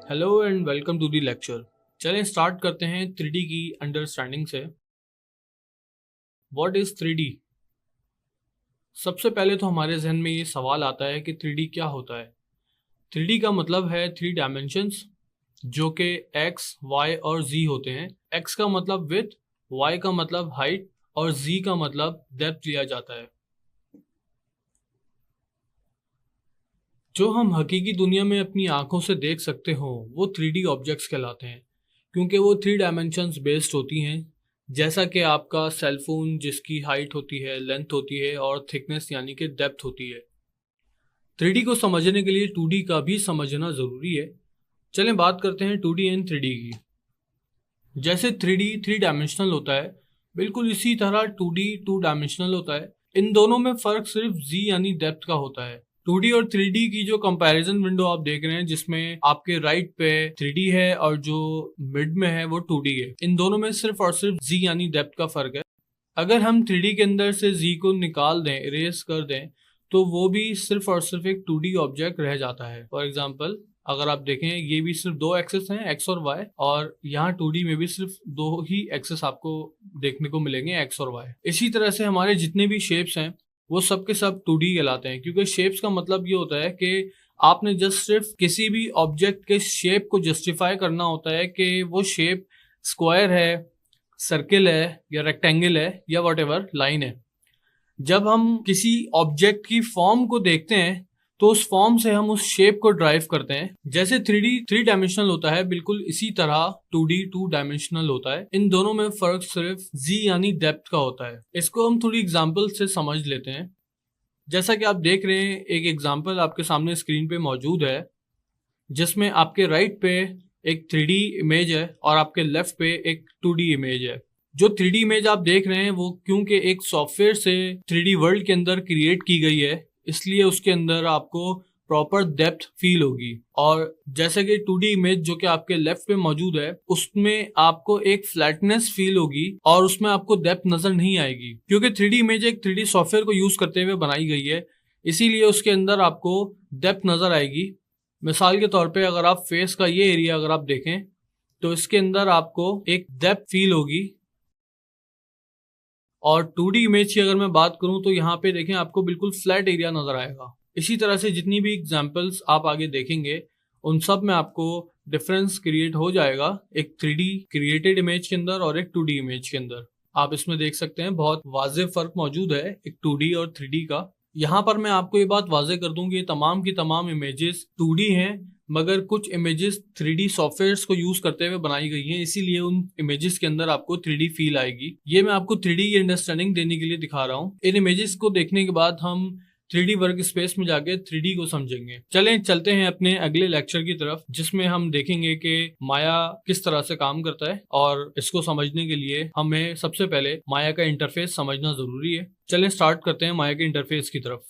Hello and welcome to the lecture. चलें start करते हैं 3D की अंडरस्टैंडिंग से। What is 3D? सबसे पहले तो हमारे जहन में ये सवाल आता है कि 3D क्या होता है। 3D का मतलब है 3 डायमेंशंस, जो कि एक्स, वाई और जी होते हैं। एक्स का मतलब विड्थ, वाई का मतलब हाइट और जी का मतलब डेप्थ लिया जाता है। जो हम हकीकी दुनिया में अपनी आंखों से देख सकते हो वो 3D ऑब्जेक्ट्स कहलाते हैं, क्योंकि वो 3 डायमेंशंस बेस्ड होती हैं। जैसा कि आपका सेलफोन, जिसकी हाइट होती है, लेंथ होती है और थिकनेस यानी कि डेप्थ होती है। 3D को समझने के लिए 2D का भी समझना ज़रूरी है। चलें बात करते हैं 2D एंड 3D की। जैसे 3D 3 डायमेंशनल होता है, बिल्कुल इसी तरह 2D 2 डायमेंशनल होता है। इन दोनों में फ़र्क सिर्फ जी यानी डेप्थ का होता है। 2D और 3D की जो कंपैरिजन विंडो आप देख रहे हैं, जिसमें आपके राइट पे 3D है और जो मिड में है वो 2D है, इन दोनों में सिर्फ और सिर्फ जी यानी डेप्थ का फर्क है। अगर हम 3D के अंदर से जी को निकाल दें, इरेज कर दें, तो वो भी सिर्फ और सिर्फ एक 2D ऑब्जेक्ट रह जाता है। फॉर एग्जाम्पल, अगर आप देखें, ये भी सिर्फ दो एक्सेस हैं, एक्स और वाई, और यहाँ 2D में भी सिर्फ दो ही एक्सेस आपको देखने को मिलेंगे, एक्स और वाई। इसी तरह से हमारे जितने भी शेप्स हैं वो सब के सब 2D कहलाते हैं, क्योंकि शेप्स का मतलब ये होता है कि आपने जस्ट सिर्फ किसी भी ऑब्जेक्ट के शेप को जस्टिफाई करना होता है कि वो शेप स्क्वायर है, सर्किल है या रेक्टेंगल है या व्हाटएवर लाइन है। जब हम किसी ऑब्जेक्ट की फॉर्म को देखते हैं तो उस फॉर्म से हम उस शेप को ड्राइव करते हैं। जैसे 3D 3 डायमेंशनल होता है, बिल्कुल इसी तरह 2D 2 डायमेंशनल होता है। इन दोनों में फर्क सिर्फ जी यानी डेप्थ का होता है। इसको हम थोड़ी एग्जांपल से समझ लेते हैं। जैसा कि आप देख रहे हैं, एक एग्जांपल आपके सामने स्क्रीन पे मौजूद है, जिसमें आपके राइट पे एक 3D इमेज है और आपके लेफ्ट पे एक 2D इमेज है। जो 3D इमेज आप देख रहे हैं वो क्योंकि एक सॉफ्टवेयर से 3D वर्ल्ड के अंदर क्रिएट की गई है, इसलिए उसके अंदर आपको प्रॉपर डेप्थ फील होगी। और जैसे कि 2D इमेज जो कि आपके लेफ्ट पे मौजूद है, उसमें आपको एक फ्लैटनेस फील होगी और उसमें आपको डेप्थ नजर नहीं आएगी, क्योंकि 3D इमेज एक 3D सॉफ्टवेयर को यूज करते हुए बनाई गई है, इसीलिए उसके अंदर आपको डेप्थ नजर आएगी। मिसाल के तौर पे अगर आप फेस का ये एरिया अगर आप देखें तो इसके अंदर आपको एक डेप्थ फील होगी। और 2D इमेज की अगर मैं बात करूं तो यहाँ पे देखें, आपको बिल्कुल फ्लैट एरिया नजर आएगा। इसी तरह से जितनी भी एग्जांपल्स आप आगे देखेंगे उन सब में आपको डिफरेंस क्रिएट हो जाएगा, एक 3D क्रिएटेड इमेज के अंदर और एक 2D इमेज के अंदर। आप इसमें देख सकते हैं बहुत वाज़ेह फर्क मौजूद है एक 2D और 3D का। यहाँ पर मैं आपको ये बात वाज़ेह कर दूं कि ये तमाम की तमाम इमेजेस 2D हैं, मगर कुछ इमेजेस 3D सॉफ्टवेयर्स को यूज करते हुए बनाई गई हैं, इसीलिए उन इमेजेस के अंदर आपको 3D फील आएगी। ये मैं आपको 3D की अंडरस्टैंडिंग देने के लिए दिखा रहा हूँ। इन इमेजेस को देखने के बाद हम 3D वर्क स्पेस में जाके 3D को समझेंगे। चलते हैं अपने अगले लेक्चर की तरफ, जिसमें हम देखेंगे कि माया किस तरह से काम करता है, और इसको समझने के लिए हमें सबसे पहले माया का इंटरफेस समझना जरूरी है। चलें स्टार्ट करते हैं माया के इंटरफेस की तरफ।